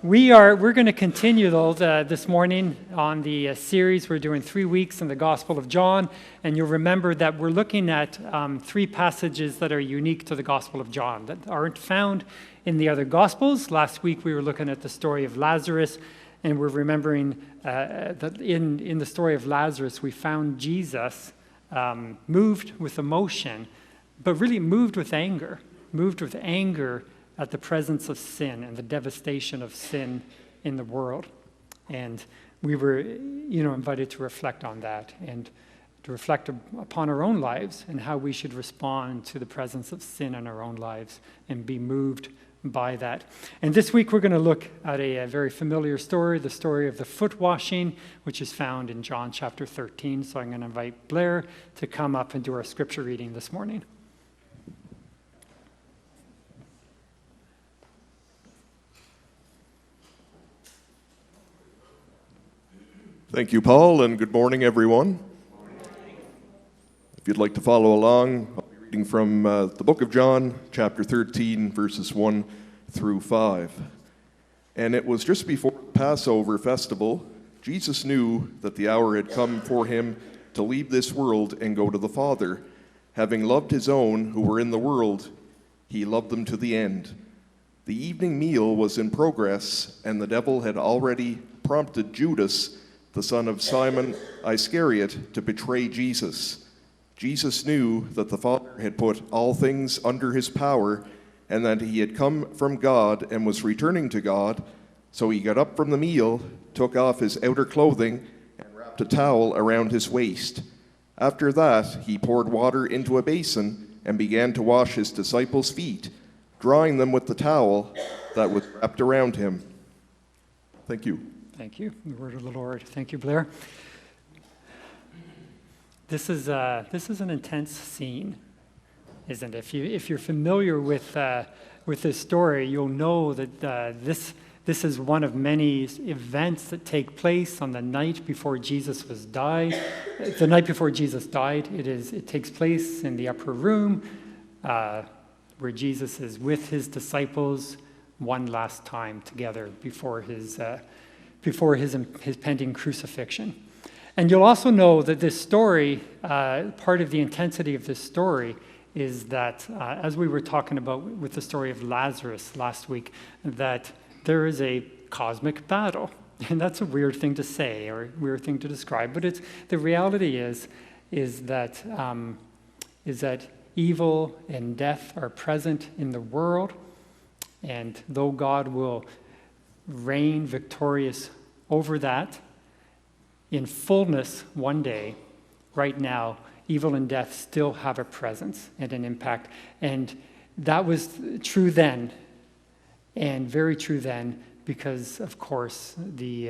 We're going to continue though this morning on the series. We're doing 3 weeks in the Gospel of John, and you'll remember that we're looking at 3 passages that are unique to the Gospel of John that aren't found in the other Gospels. Last week we were looking at the story of Lazarus, and we're remembering that in the story of Lazarus we found Jesus moved with emotion, but really moved with anger at the presence of sin and the devastation of sin in the world. And we were, invited to reflect on that and to reflect upon our own lives and how we should respond to the presence of sin in our own lives and be moved by that. And this week we're going to look at a very familiar story, the story of the foot washing, which is found in John chapter 13. So I'm going to invite Blair to come up and do our scripture reading this morning. Thank you, Paul, and good morning, everyone. If you'd like to follow along, I'll be reading from the book of John, chapter 13, verses 1 through 5. And it was just before the Passover festival, Jesus knew that the hour had come for him to leave this world and go to the Father. Having loved his own who were in the world, he loved them to the end. The evening meal was in progress, and the devil had already prompted Judas, the son of Simon Iscariot, to betray Jesus. Jesus knew that the Father had put all things under his power and that he had come from God and was returning to God. So he got up from the meal, took off his outer clothing, and wrapped a towel around his waist. After that, he poured water into a basin and began to wash his disciples' feet, drying them with the towel that was wrapped around him. Thank you. Thank you. The word of the Lord. Thank you, Blair. This is an intense scene, isn't it? If you're familiar with this story, you'll know that this is one of many events that take place on the night before Jesus died. The night before Jesus died, it takes place in the upper room where Jesus is with his disciples one last time together before his pending crucifixion. And you'll also know that this story, part of the intensity of this story is that, as we were talking about with the story of Lazarus last week, that there is a cosmic battle. And that's a weird thing to say or a weird thing to describe, but the reality is that evil and death are present in the world, and though God will reign victorious over that in fullness one day, right now, evil and death still have a presence and an impact. And that was true then, and very true then, because of course as they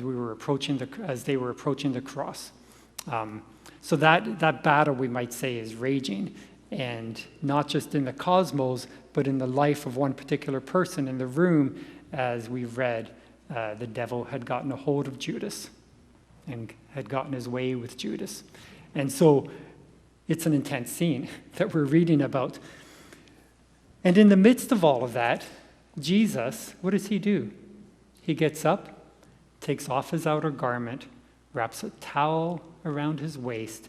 were approaching the cross. So that battle, we might say, is raging, and not just in the cosmos, but in the life of one particular person in the room. As we've read, the devil had gotten a hold of Judas and had gotten his way with Judas. And so it's an intense scene that we're reading about. And in the midst of all of that, Jesus, what does he do? He gets up, takes off his outer garment, wraps a towel around his waist,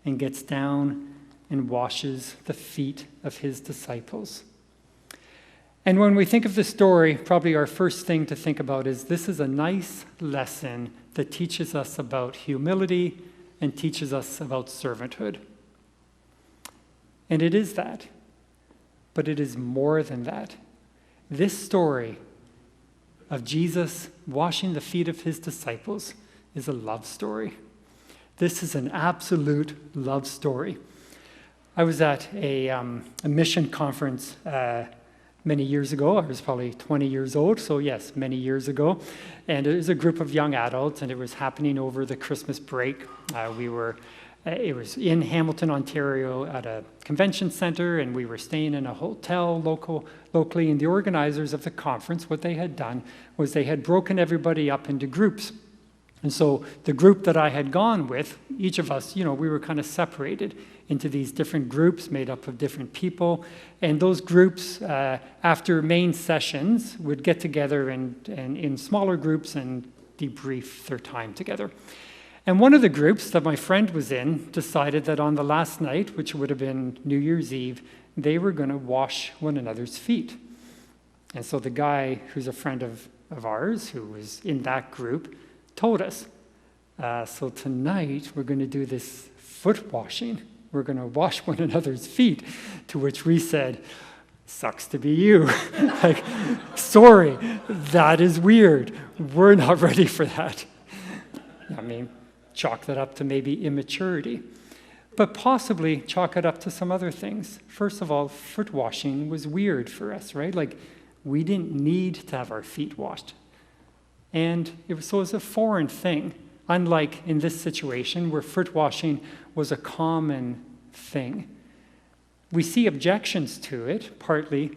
and gets down and washes the feet of his disciples. And when we think of the story, probably our first thing to think about is this is a nice lesson that teaches us about humility and teaches us about servanthood. And it is that, but it is more than that. This story of Jesus washing the feet of his disciples is a love story. This is an absolute love story. I was at a mission conference many years ago. I was probably 20 years old, so yes, many years ago. And it was a group of young adults, and it was happening over the Christmas break. It was in Hamilton, Ontario, at a convention center, and we were staying in a hotel locally. And the organizers of the conference, what they had done was they had broken everybody up into groups. And so the group that I had gone with, each of us, we were kind of separated into these different groups made up of different people. And those groups, after main sessions, would get together and in smaller groups and debrief their time together. And one of the groups that my friend was in decided that on the last night, which would have been New Year's Eve, they were going to wash one another's feet. And so the guy who's a friend of ours, who was in that group, told us, so tonight we're going to do this foot washing. We're going to wash one another's feet. To which we said, sucks to be you. Like, sorry, that is weird. We're not ready for that. I mean, chalk that up to maybe immaturity. But possibly chalk it up to some other things. First of all, foot washing was weird for us, right? Like, we didn't need to have our feet washed. And it was a foreign thing, unlike in this situation where foot washing was a common thing. We see objections to it, partly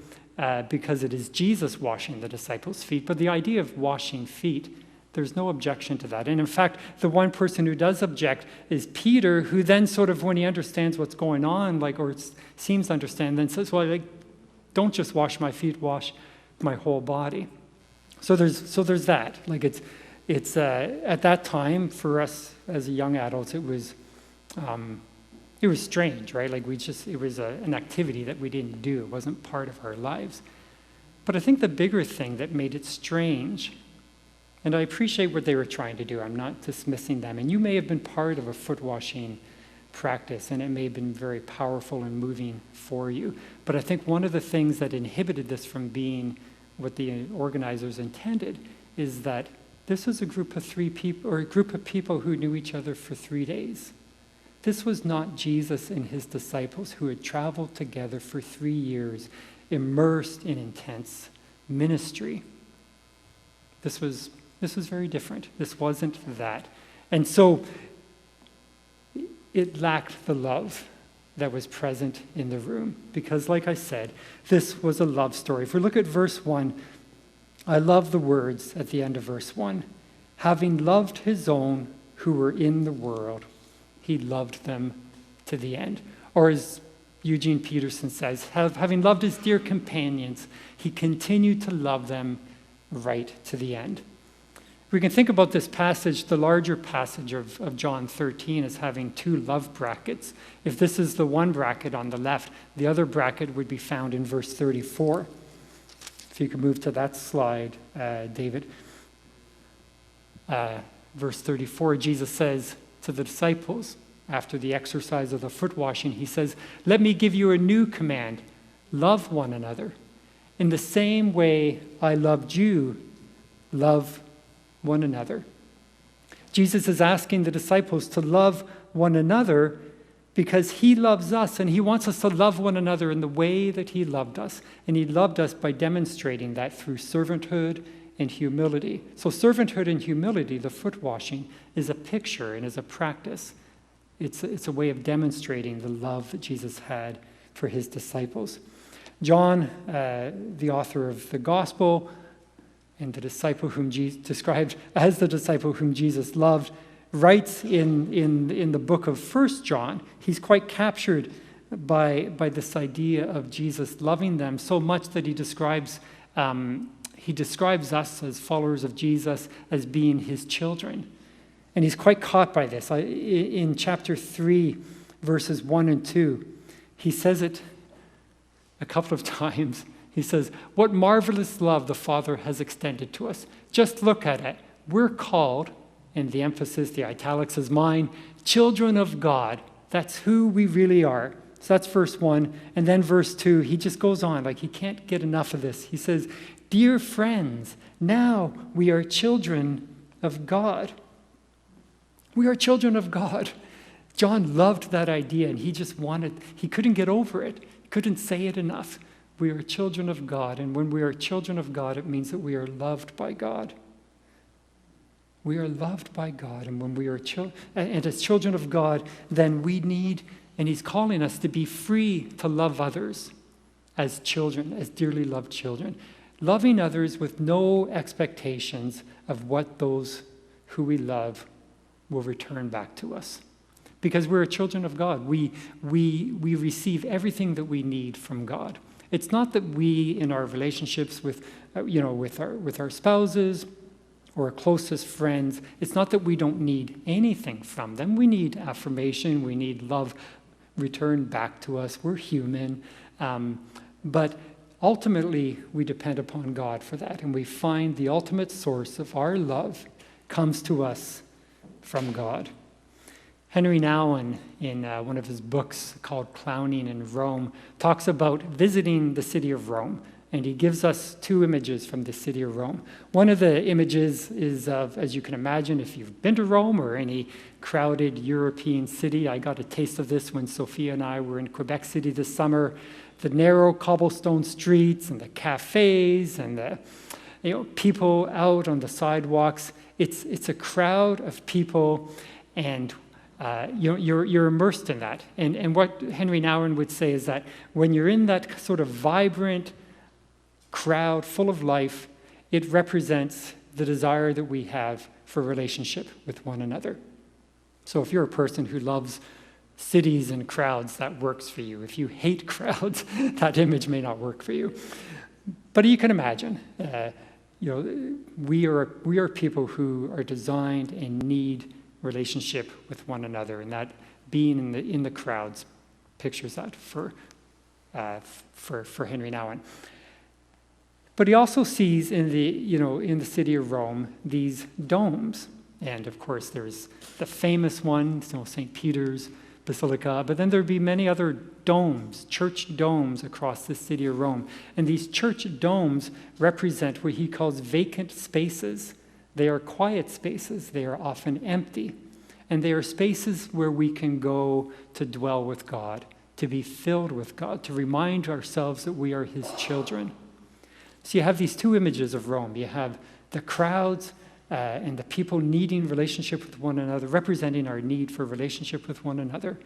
because it is Jesus washing the disciples' feet, but the idea of washing feet, there's no objection to that. And in fact, the one person who does object is Peter, who then sort of, when he understands what's going on, or seems to understand, then says, well, don't just wash my feet, wash my whole body. So there's that. Like it's at that time for us as young adults, it was strange, right? Like it was an activity that we didn't do. It wasn't part of our lives. But I think the bigger thing that made it strange, and I appreciate what they were trying to do. I'm not dismissing them. And you may have been part of a foot washing practice, and it may have been very powerful and moving for you. But I think one of the things that inhibited this from being what the organizers intended is that this was a group of three people, or a group of people who knew each other for 3 days. This was not Jesus and his disciples who had traveled together for 3 years, immersed in intense ministry. This was very different. This wasn't that. And so it lacked the love that was present in the room. Because like I said, this was a love story. If we look at verse 1, I love the words at the end of verse 1. Having loved his own who were in the world, he loved them to the end. Or as Eugene Peterson says, having loved his dear companions, he continued to love them right to the end. We can think about this passage, the larger passage of John 13, as having 2 love brackets. If this is the one bracket on the left, the other bracket would be found in verse 34. If you could move to that slide, David. Verse 34, Jesus says to the disciples, after the exercise of the foot washing, he says, "Let me give you a new command. Love one another. In the same way I loved you, love one another." Jesus is asking the disciples to love one another because he loves us, and he wants us to love one another in the way that he loved us. And he loved us by demonstrating that through servanthood and humility. So servanthood and humility, the foot washing, is a picture and is a practice. It's a way of demonstrating the love that Jesus had for his disciples. John, the author of the gospel, and the disciple whom Jesus described as the disciple whom Jesus loved, writes in the book of 1 John, he's quite captured by this idea of Jesus loving them so much that he describes us as followers of Jesus as being his children. And he's quite caught by this. In chapter 3, verses 1 and 2, he says it a couple of times. He says, "What marvelous love the Father has extended to us. Just look at it. We're called," and the emphasis, the italics is mine, "children of God." That's who we really are. So that's verse 1. And then verse 2, he just goes on, like he can't get enough of this. He says, "Dear friends, now we are children of God." We are children of God. John loved that idea, and he couldn't get over it. He couldn't say it enough. We are children of God, and when we are children of God, it means that we are loved by God. We are loved by God, and when we are and as children of God, then we need, and he's calling us to be free to love others as children, as dearly loved children. Loving others with no expectations of what those who we love will return back to us. because we're children of God. We receive everything that we need from God. It's not that we, in our relationships with our spouses or our closest friends, it's not that we don't need anything from them. We need affirmation. We need love returned back to us. We're human. But ultimately, we depend upon God for that. And we find the ultimate source of our love comes to us from God. Henry Nouwen, in one of his books called Clowning in Rome, talks about visiting the city of Rome. And he gives us two images from the city of Rome. One of the images is of, as you can imagine, if you've been to Rome or any crowded European city. I got a taste of this when Sophia and I were in Quebec City this summer. The narrow cobblestone streets and the cafes and the people out on the sidewalks. It's a crowd of people, and you're immersed in that. And what Henry Nouwen would say is that when you're in that sort of vibrant crowd full of life, it represents the desire that we have for relationship with one another. So if you're a person who loves cities and crowds, that works for you. If you hate crowds, that image may not work for you. But you can imagine, we are people who are designed and need relationship with one another, and that being in the crowds pictures that for Henry Nouwen. But he also sees in the city of Rome these domes, and of course there's the famous one, St. Peter's Basilica, but then there'd be many other domes, church domes across the city of Rome. And these church domes represent what he calls vacant spaces. They are quiet spaces. They are often empty. And they are spaces where we can go to dwell with God, to be filled with God, to remind ourselves that we are his children. So you have these two images of Rome. You have the crowds and the people needing relationship with one another, representing our need for relationship with one another.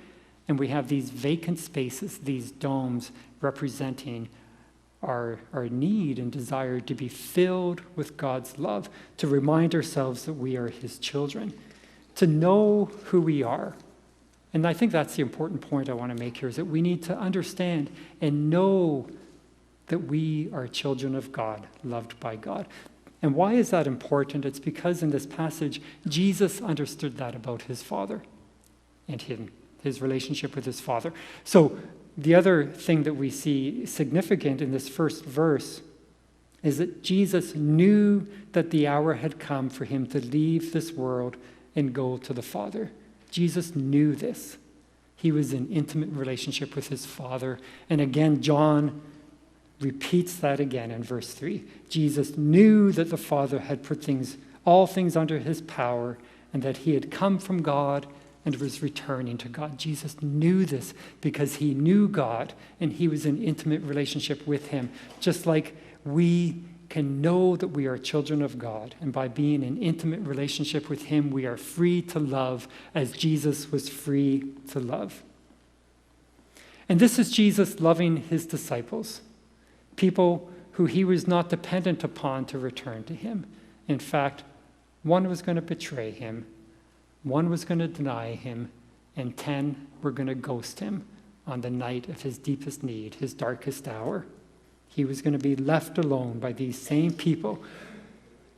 And we have these vacant spaces, these domes, representing our need and desire to be filled with God's love, to remind ourselves that we are his children, to know who we are. And I think that's the important point I want to make here, is that we need to understand and know that we are children of God, loved by God. And why is that important? It's because in this passage, Jesus understood that about his Father and his relationship with his Father. So the other thing that we see significant in this first verse is that Jesus knew that the hour had come for him to leave this world and go to the Father. Jesus knew this. He was in intimate relationship with his Father. And again, John repeats that again in verse 3. Jesus knew that the Father had put all things under his power, and that he had come from God and was returning to God. Jesus knew this because he knew God, and he was in intimate relationship with him, just like we can know that we are children of God. And by being in intimate relationship with him, we are free to love as Jesus was free to love. And this is Jesus loving his disciples, people who he was not dependent upon to return to him. In fact, one was going to betray him, one was going to deny him, and 10 were going to ghost him on the night of his deepest need, his darkest hour. He was going to be left alone by these same people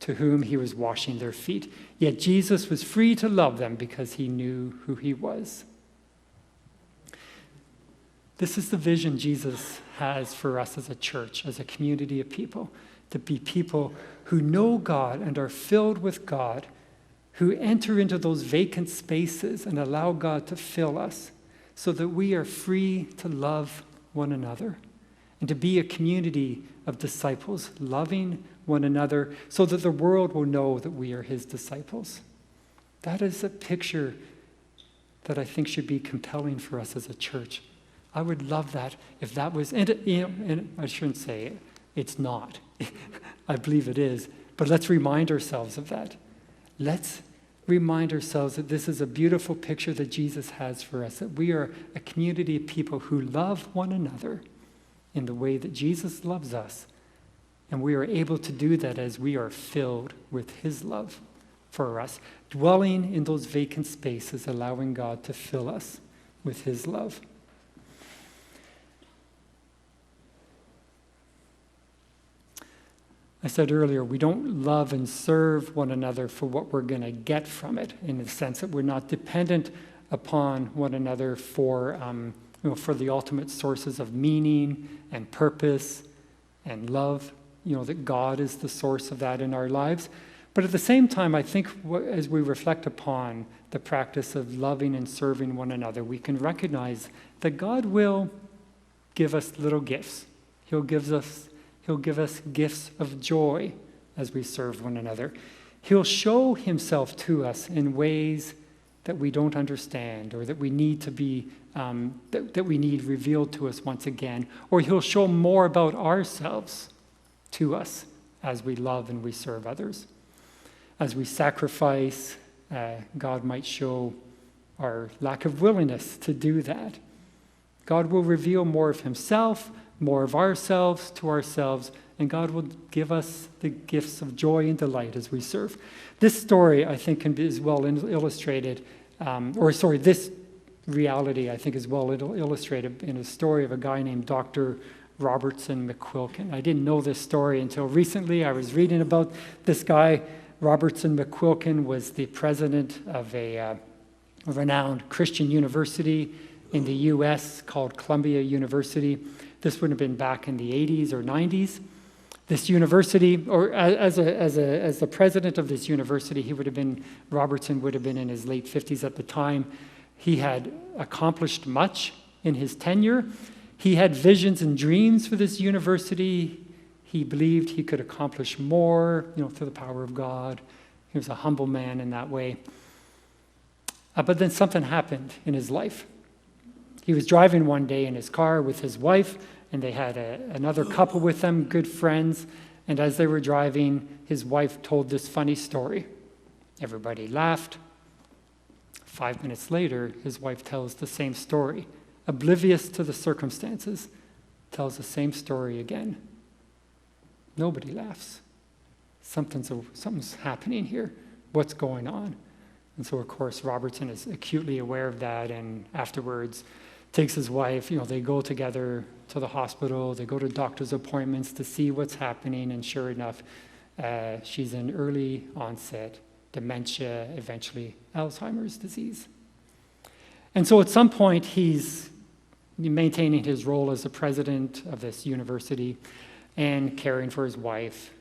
to whom he was washing their feet. Yet Jesus was free to love them because he knew who he was. This is the vision Jesus has for us as a church, as a community of people, to be people who know God and are filled with God, who enter into those vacant spaces and allow God to fill us so that we are free to love one another and to be a community of disciples, loving one another so that the world will know that we are his disciples. That is a picture that I think should be compelling for us as a church. I would love that if that was, and I shouldn't say it, it's not. I believe it is. But let's remind ourselves of that. Let's remind ourselves that this is a beautiful picture that Jesus has for us, that we are a community of people who love one another in the way that Jesus loves us. And we are able to do that as we are filled with his love, for us, dwelling in those vacant spaces, allowing God to fill us with his love. I said earlier, we don't love and serve one another for what we're going to get from it, in the sense that we're not dependent upon one another for the ultimate sources of meaning and purpose and love. That God is the source of that in our lives. But at the same time, I think as we reflect upon the practice of loving and serving one another, we can recognize that God will give us little gifts. He'll give us gifts of joy as we serve one another. He'll show himself to us in ways that we don't understand, or that we need to be that we need revealed to us once again. Or he'll show more about ourselves to us as we love and we serve others. As we sacrifice, God might show our lack of willingness to do that. God will reveal more of himself, more of ourselves to ourselves, and God will give us the gifts of joy and delight as we serve. This story, I think, can be as well illustrated, this reality, I think, is well illustrated in a story of a guy named Dr. Robertson McQuilkin. I didn't know this story until recently. I was reading about this guy. Robertson McQuilkin was the president of a renowned Christian university in the U.S. called Columbia University. This would have been back in the 80s or 90s. This university, or as the president of this university, Robertson would have been in his late 50s at the time. He had accomplished much in his tenure. He had visions and dreams for this university. He believed he could accomplish more, through the power of God. He was a humble man in that way. But then something happened in his life. He was driving one day in his car with his wife, and they had another couple with them, good friends. And as they were driving, his wife told this funny story. Everybody laughed. 5 minutes later, his wife tells the same story, oblivious to the circumstances, tells the same story again. Nobody laughs. Something's happening here. What's going on? And so, of course, Robertson is acutely aware of that, and afterwards takes his wife, they go together to the hospital, they go to doctor's appointments to see what's happening, and sure enough, she's in early onset dementia, eventually Alzheimer's disease. And so at some point, he's maintaining his role as the president of this university and caring for his wife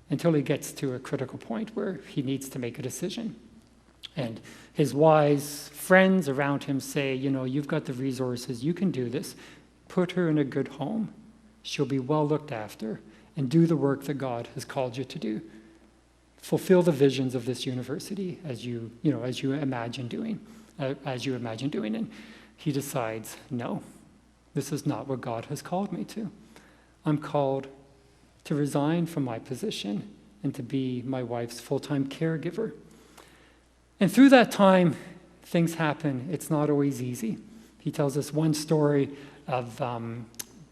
until he gets to a critical point where he needs to make a decision. And his wise friends around him say, you've got the resources, you can do this. Put her in a good home. She'll be well looked after, and do the work that God has called you to do. Fulfill the visions of this university as you imagine doing. And he decides, no, this is not what God has called me to. I'm called to resign from my position and to be my wife's full-time caregiver. And through that time, things happen. It's not always easy. He tells us one story of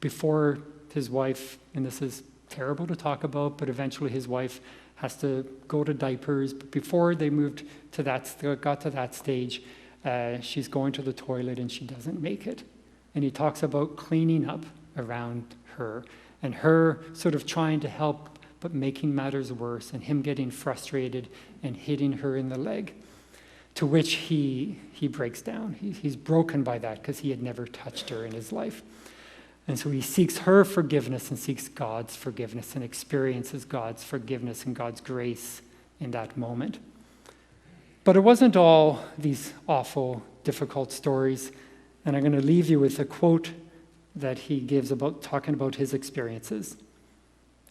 before his wife, and this is terrible to talk about, but eventually his wife has to go to diapers. But before they got to that stage, she's going to the toilet and she doesn't make it. And he talks about cleaning up around her and her sort of trying to help, but making matters worse, and him getting frustrated and hitting her in the leg. To which he breaks down. He's broken by that because he had never touched her in his life. And so he seeks her forgiveness and seeks God's forgiveness and experiences God's forgiveness and God's grace in that moment. But it wasn't all these awful, difficult stories. And I'm going to leave you with a quote that he gives about talking about his experiences.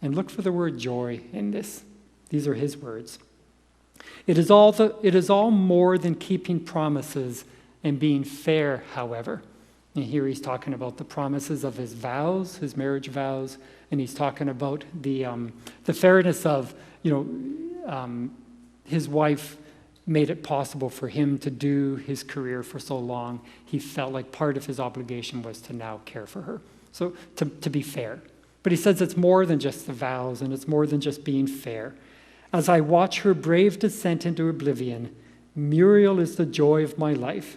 And look for the word joy in this. These are his words. It is all more than keeping promises and being fair, however. And here he's talking about the promises of his vows, his marriage vows, and he's talking about the fairness of, his wife made it possible for him to do his career for so long. He felt like part of his obligation was to now care for her. So to be fair. But he says it's more than just the vows, and it's more than just being fair. As I watch her brave descent into oblivion, Muriel is the joy of my life.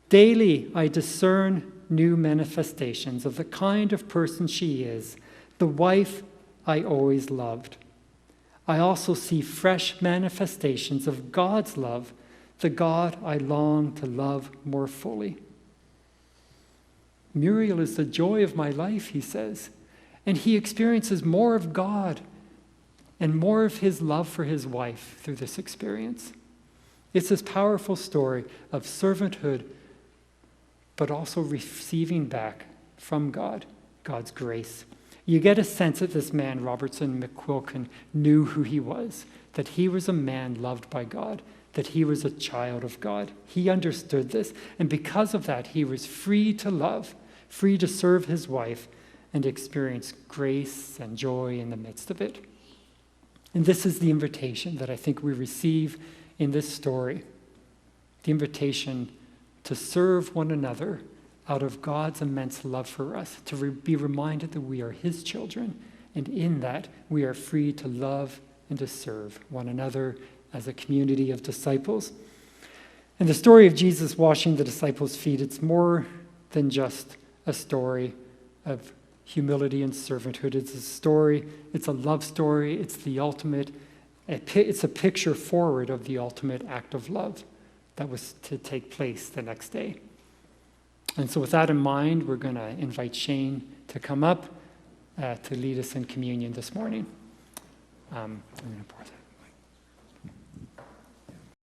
Daily I discern new manifestations of the kind of person she is, the wife I always loved. I also see fresh manifestations of God's love, the God I long to love more fully. Muriel is the joy of my life, he says, and he experiences more of God and more of his love for his wife through this experience. It's this powerful story of servanthood, but also receiving back from God, God's grace. You get a sense that this man, Robertson McQuilkin, knew who he was, that he was a man loved by God, that he was a child of God. He understood this, and because of that, he was free to love, free to serve his wife, and experience grace and joy in the midst of it. And this is the invitation that I think we receive in this story, the invitation to serve one another out of God's immense love for us, to be reminded that we are his children, and in that we are free to love and to serve one another as a community of disciples. And the story of Jesus washing the disciples' feet, it's more than just a story of humility and servanthood. It's a story, it's a love story, it's the ultimate, it's a picture forward of the ultimate act of love that was to take place the next day. And so with that in mind, we're going to invite Shane to come up to lead us in communion this morning. I'm going to pour that.